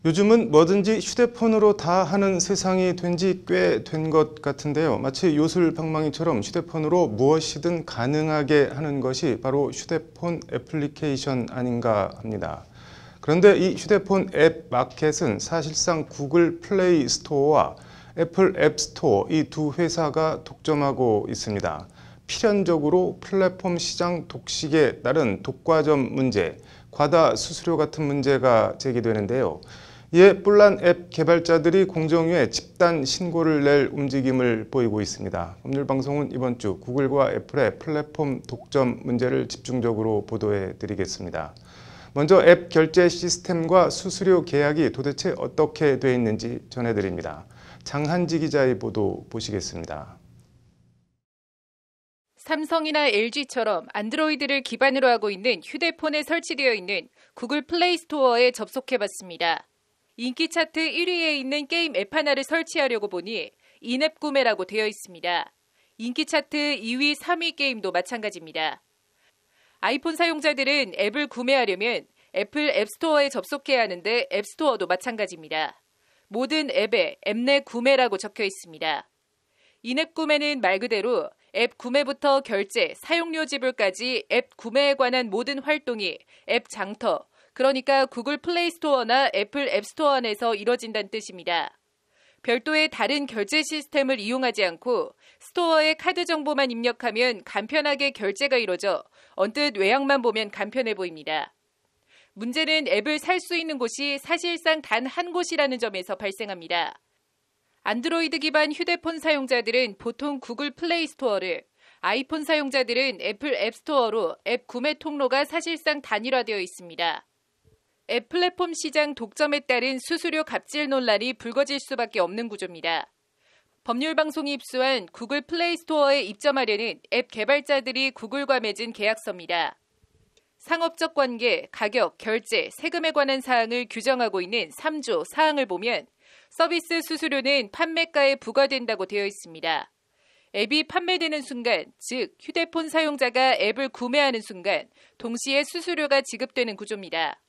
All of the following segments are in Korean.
요즘은 뭐든지 휴대폰으로 다 하는 세상이 된 지 꽤 된 것 같은데요. 마치 요술방망이처럼 휴대폰으로 무엇이든 가능하게 하는 것이 바로 휴대폰 애플리케이션 아닌가 합니다. 그런데 이 휴대폰 앱 마켓은 사실상 구글 플레이 스토어와 애플 앱 스토어 이 두 회사가 독점하고 있습니다. 필연적으로 플랫폼 시장 독식에 따른 독과점 문제, 과다 수수료 같은 문제가 제기되는데요. 이에 뿔난 앱 개발자들이 공정위에 집단 신고를 낼 움직임을 보이고 있습니다. 법률방송은 이번 주 구글과 애플의 플랫폼 독점 문제를 집중적으로 보도해 드리겠습니다. 먼저 앱 결제 시스템과 수수료 계약이 도대체 어떻게 돼 있는지 전해드립니다. 장한지 기자의 보도 보시겠습니다. 삼성이나 LG처럼 안드로이드를 기반으로 하고 있는 휴대폰에 설치되어 있는 구글 플레이 스토어에 접속해봤습니다. 인기 차트 1위에 있는 게임 앱 하나를 설치하려고 보니 인앱 구매라고 되어 있습니다. 인기 차트 2위, 3위 게임도 마찬가지입니다. 아이폰 사용자들은 앱을 구매하려면 애플 앱스토어에 접속해야 하는데 앱스토어도 마찬가지입니다. 모든 앱에 앱 내 구매라고 적혀 있습니다. 인앱 구매는 말 그대로 앱 구매부터 결제, 사용료 지불까지 앱 구매에 관한 모든 활동이 앱 장터, 그러니까 구글 플레이 스토어나 애플 앱 스토어 안에서 이뤄진다는 뜻입니다. 별도의 다른 결제 시스템을 이용하지 않고 스토어에 카드 정보만 입력하면 간편하게 결제가 이뤄져 언뜻 외양만 보면 간편해 보입니다. 문제는 앱을 살 수 있는 곳이 사실상 단 한 곳이라는 점에서 발생합니다. 안드로이드 기반 휴대폰 사용자들은 보통 구글 플레이 스토어를, 아이폰 사용자들은 애플 앱 스토어로 앱 구매 통로가 사실상 단일화되어 있습니다. 앱 플랫폼 시장 독점에 따른 수수료 갑질 논란이 불거질 수밖에 없는 구조입니다. 법률방송이 입수한 구글 플레이 스토어에 입점하려는 앱 개발자들이 구글과 맺은 계약서입니다. 상업적 관계, 가격, 결제, 세금에 관한 사항을 규정하고 있는 3조 사항을 보면 서비스 수수료는 판매가에 부과된다고 되어 있습니다. 앱이 판매되는 순간, 즉 휴대폰 사용자가 앱을 구매하는 순간 동시에 수수료가 지급되는 구조입니다.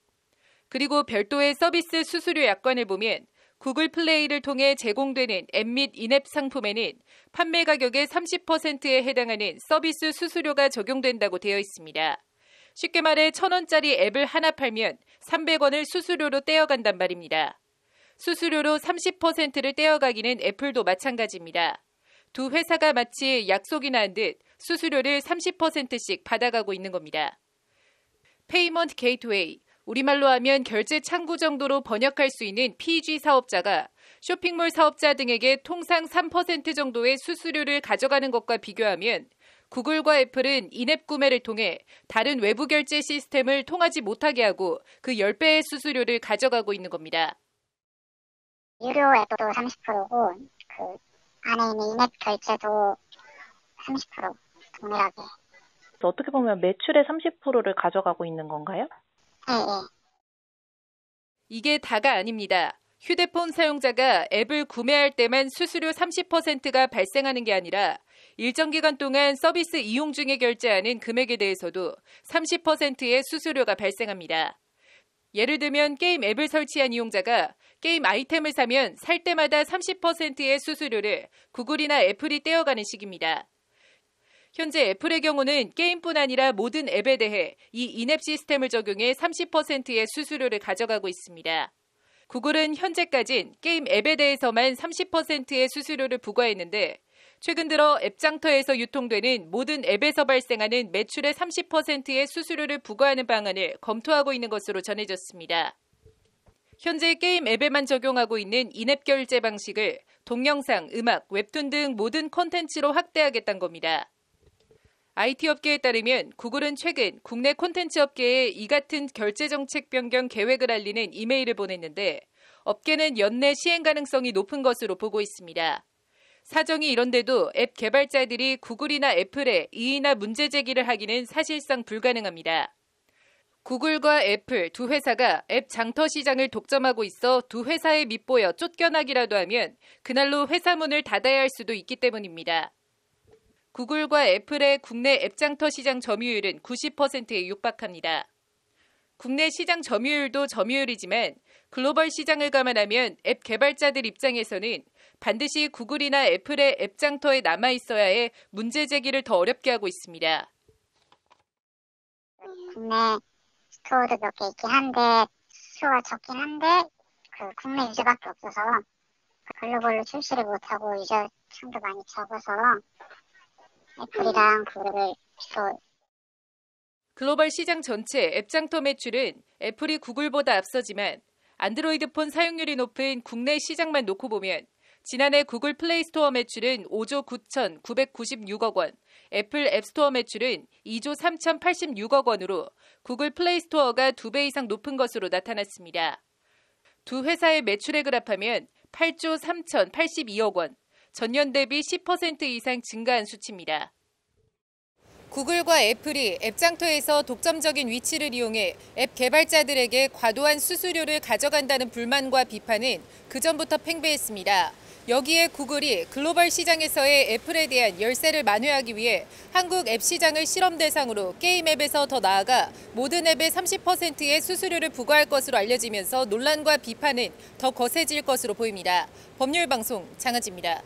그리고 별도의 서비스 수수료 약관을 보면 구글 플레이를 통해 제공되는 앱 및 인앱 상품에는 판매 가격의 30%에 해당하는 서비스 수수료가 적용된다고 되어 있습니다. 쉽게 말해 1,000원짜리 앱을 하나 팔면 300원을 수수료로 떼어간단 말입니다. 수수료로 30%를 떼어가기는 애플도 마찬가지입니다. 두 회사가 마치 약속이나 한 듯 수수료를 30%씩 받아가고 있는 겁니다. 페이먼트 게이트웨이, 우리말로 하면 결제 창구 정도로 번역할 수 있는 PG 사업자가 쇼핑몰 사업자 등에게 통상 3% 정도의 수수료를 가져가는 것과 비교하면 구글과 애플은 인앱 구매를 통해 다른 외부 결제 시스템을 통하지 못하게 하고 그 10배의 수수료를 가져가고 있는 겁니다. 유료 앱도 30%고 그 안에 있는 인앱 결제도 30% 동일하게. 어떻게 보면 매출의 30%를 가져가고 있는 건가요? 예, 예. 이게 다가 아닙니다. 휴대폰 사용자가 앱을 구매할 때만 수수료 30%가 발생하는 게 아니라 일정 기간 동안 서비스 이용 중에 결제하는 금액에 대해서도 30%의 수수료가 발생합니다. 예를 들면 게임 앱을 설치한 이용자가 게임 아이템을 사면 살 때마다 30%의 수수료를 구글이나 애플이 떼어가는 식입니다. 현재 애플의 경우는 게임뿐 아니라 모든 앱에 대해 이 인앱 시스템을 적용해 30%의 수수료를 가져가고 있습니다. 구글은 현재까진 게임 앱에 대해서만 30%의 수수료를 부과했는데 최근 들어 앱장터에서 유통되는 모든 앱에서 발생하는 매출의 30%의 수수료를 부과하는 방안을 검토하고 있는 것으로 전해졌습니다. 현재 게임 앱에만 적용하고 있는 인앱 결제 방식을 동영상, 음악, 웹툰 등 모든 콘텐츠로 확대하겠다는 겁니다. IT 업계에 따르면 구글은 최근 국내 콘텐츠 업계에 이 같은 결제 정책 변경 계획을 알리는 이메일을 보냈는데 업계는 연내 시행 가능성이 높은 것으로 보고 있습니다. 사정이 이런데도 앱 개발자들이 구글이나 애플에 이의나 문제 제기를 하기는 사실상 불가능합니다. 구글과 애플 두 회사가 앱 장터 시장을 독점하고 있어 두 회사에 밑보여 쫓겨나기라도 하면 그날로 회사 문을 닫아야 할 수도 있기 때문입니다. 구글과 애플의 국내 앱장터 시장 점유율은 90%에 육박합니다. 국내 시장 점유율도 점유율이지만 글로벌 시장을 감안하면 앱 개발자들 입장에서는 반드시 구글이나 애플의 앱 장터에 남아 있어야 해 문제 제기를 더 어렵게 하고 있습니다. 국내 스토어도 몇 개 있긴 한데 수가 적긴 한데 그 국내 유저밖에 없어서 글로벌로 출시를 못하고 유저 수도 많이 적어서 애플이랑 구글 스토어 글로벌 시장 전체 앱 장터 매출은 애플이 구글보다 앞서지만 안드로이드 폰 사용률이 높은 국내 시장만 놓고 보면 지난해 구글 플레이 스토어 매출은 5조 9,996억 원, 애플 앱스토어 매출은 2조 3,086억 원으로 구글 플레이 스토어가 2배 이상 높은 것으로 나타났습니다. 두 회사의 매출액을 합하면 8조 3,082억 원, 전년 대비 10% 이상 증가한 수치입니다. 구글과 애플이 앱 장터에서 독점적인 위치를 이용해 앱 개발자들에게 과도한 수수료를 가져간다는 불만과 비판은 그전부터 팽배했습니다. 여기에 구글이 글로벌 시장에서의 애플에 대한 열세를 만회하기 위해 한국 앱 시장을 실험 대상으로 게임 앱에서 더 나아가 모든 앱의 30%의 수수료를 부과할 것으로 알려지면서 논란과 비판은 더 거세질 것으로 보입니다. 법률방송 장하지입니다.